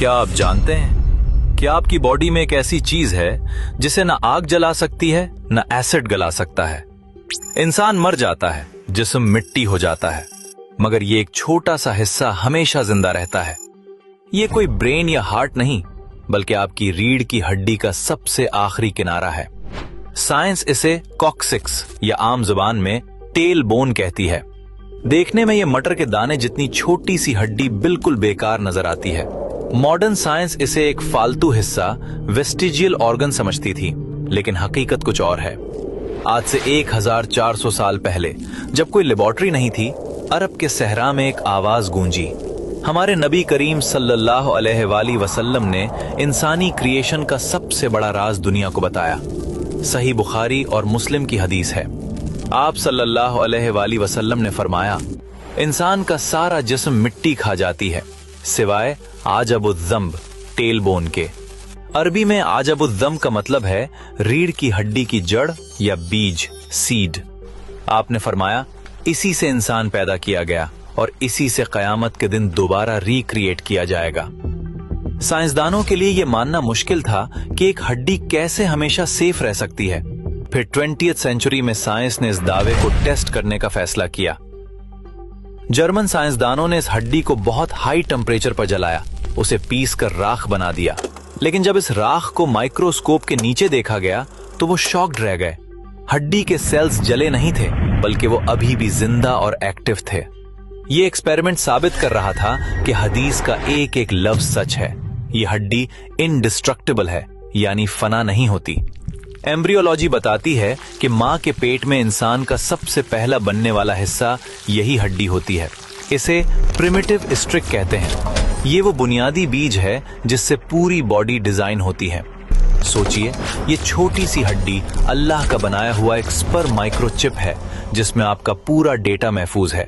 क्या आप जानते हैं कि आपकी बॉडी में एक ऐसी चीज है जिसे ना आग जला सकती है ना एसिड गला सकता है। इंसान मर जाता है, जिस्म मिट्टी हो जाता है, मगर ये एक छोटा सा हिस्सा हमेशा जिंदा रहता है। ये कोई ब्रेन या हार्ट नहीं, बल्कि आपकी रीढ़ की हड्डी का सबसे आखिरी किनारा है। साइंस इसे कॉक्सिक्स या आम जुबान में टेल बोन कहती है। देखने में ये मटर के दाने जितनी छोटी सी हड्डी बिल्कुल बेकार नजर आती है। मॉडर्न साइंस इसे एक फालतू हिस्सा, वेस्टिजियल ऑर्गन समझती थी, लेकिन हकीकत कुछ और है। आज से 1400 साल पहले, जब कोई लेबोरेटरी नहीं थी, अरब के सहरा में एक आवाज गूंजी। हमारे नबी करीम सल्लल्लाहु अलैहि वसल्लम ने इंसानी क्रिएशन का सबसे बड़ा राज दुनिया को बताया। सही बुखारी और मुस्लिम की हदीस है। आप सल्लल्लाहु अलैहि वसल्लम ने फरमाया, इंसान का सारा जिस्म मिट्टी खा जाती है सिवाय आजबुज़्ज़म्ब, टेल बोन के। अरबी में आजबुज़्ज़म्ब का मतलब है रीढ़ की हड्डी की जड़ या बीज, सीड। आपने फरमाया, इसी से इंसान पैदा किया गया और इसी से कयामत के दिन दोबारा रिक्रिएट किया जाएगा। साइंसदानों के लिए यह मानना मुश्किल था कि एक हड्डी कैसे हमेशा सेफ रह सकती है। फिर 20वीं सेंचुरी में साइंस ने इस दावे को टेस्ट करने का फैसला किया। जर्मन साइंसदानों ने इस हड्डी को बहुत हाई टेम्परेचर पर जलाया, उसे पीस कर राख बना दिया। लेकिन जब इस राख को माइक्रोस्कोप के नीचे देखा गया तो वो शॉक्ड रह गए। हड्डी के सेल्स जले नहीं थे, बल्कि वो अभी भी जिंदा और एक्टिव थे। ये एक्सपेरिमेंट साबित कर रहा था कि हदीस का एक एक लफ्ज सच है। ये हड्डी इनडिस्ट्रक्टिबल है, यानी फना नहीं होती। एम्ब्रियोलॉजी बताती है कि मां के पेट में इंसान का सबसे पहला बनने वाला हिस्सा यही हड्डी होती है। इसे प्रिमिटिव स्ट्रिक कहते हैं। ये वो बुनियादी बीज है जिससे पूरी बॉडी डिजाइन होती है। सोचिए, ये छोटी सी हड्डी अल्लाह का बनाया हुआ एक स्पर्म माइक्रोचिप है जिसमें आपका पूरा डेटा महफूज है।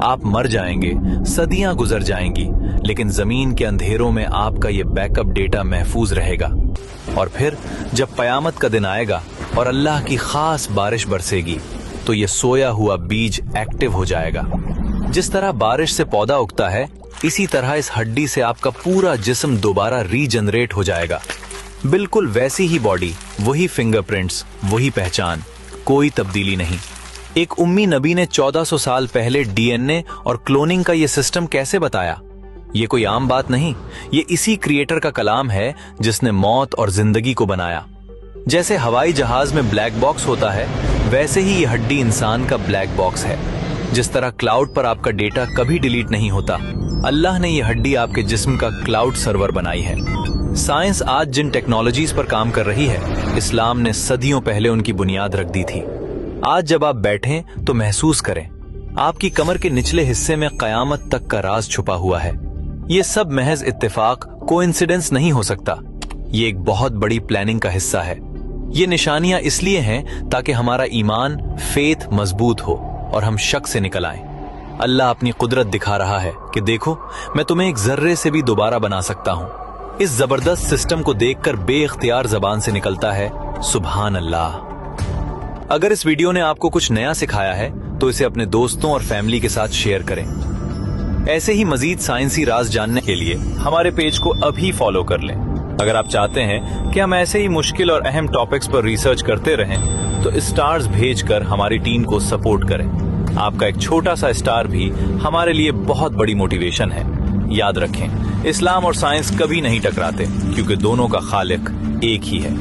आप मर जाएंगे, सदियां गुजर जाएंगी, लेकिन जमीन के अंधेरों में आपका ये बैकअप डेटा महफूज रहेगा। और फिर जब कयामत का दिन आएगा और अल्लाह की खास बारिश बरसेगी, तो ये सोया हुआ बीज एक्टिव हो जाएगा। जिस तरह बारिश से पौधा उगता है, इसी तरह इस हड्डी से आपका पूरा जिस्म दोबारा रीजनरेट हो जाएगा। बिल्कुल वैसी ही बॉडी, वही फिंगरप्रिंट्स, वही पहचान, कोई तब्दीली नहीं। एक उम्मी नबी ने 1400 साल पहले डीएनए और क्लोनिंग का ये सिस्टम कैसे बताया? ये कोई आम बात नहीं, ये इसी क्रिएटर का कलाम है जिसने मौत और जिंदगी को बनाया। जैसे हवाई जहाज में ब्लैक बॉक्स होता है, वैसे ही ये हड्डी इंसान का ब्लैक बॉक्स है। जिस तरह क्लाउड पर आपका डेटा कभी डिलीट नहीं होता, अल्लाह ने ये हड्डी आपके जिस्म का क्लाउड सर्वर बनाई है। साइंस आज जिन टेक्नोलॉजीज पर काम कर रही है, इस्लाम ने सदियों पहले उनकी बुनियाद रख दी थी। आज जब आप बैठें तो महसूस करें, आपकी कमर के निचले हिस्से में कयामत तक का राज छुपा हुआ है। ये सब महज इत्तेफाक, कोइंसिडेंस नहीं हो सकता। ये एक बहुत बड़ी प्लानिंग का हिस्सा है। ये निशानियां इसलिए हैं ताकि हमारा ईमान, फेथ मजबूत हो और हम शक से निकल आएं। अल्लाह अपनी कुदरत दिखा रहा है कि देखो, मैं तुम्हें एक जर्रे से भी दोबारा बना सकता हूं। इस जबरदस्त सिस्टम को देखकर बेइख्तियार जबान से निकलता है, सुभान अल्लाह। अगर इस वीडियो ने आपको कुछ नया सिखाया है तो इसे अपने दोस्तों और फैमिली के साथ शेयर करें। ऐसे ही मजीद साइंसी राज जानने के लिए हमारे पेज को अभी फॉलो कर लें। अगर आप चाहते हैं कि हम ऐसे ही मुश्किल और अहम टॉपिक्स पर रिसर्च करते रहें, तो स्टार्स भेजकर हमारी टीम को सपोर्ट करें। आपका एक छोटा सा स्टार भी हमारे लिए बहुत बड़ी मोटिवेशन है। याद रखें, इस्लाम और साइंस कभी नहीं टकराते, क्योंकि दोनों का खालिक एक ही है।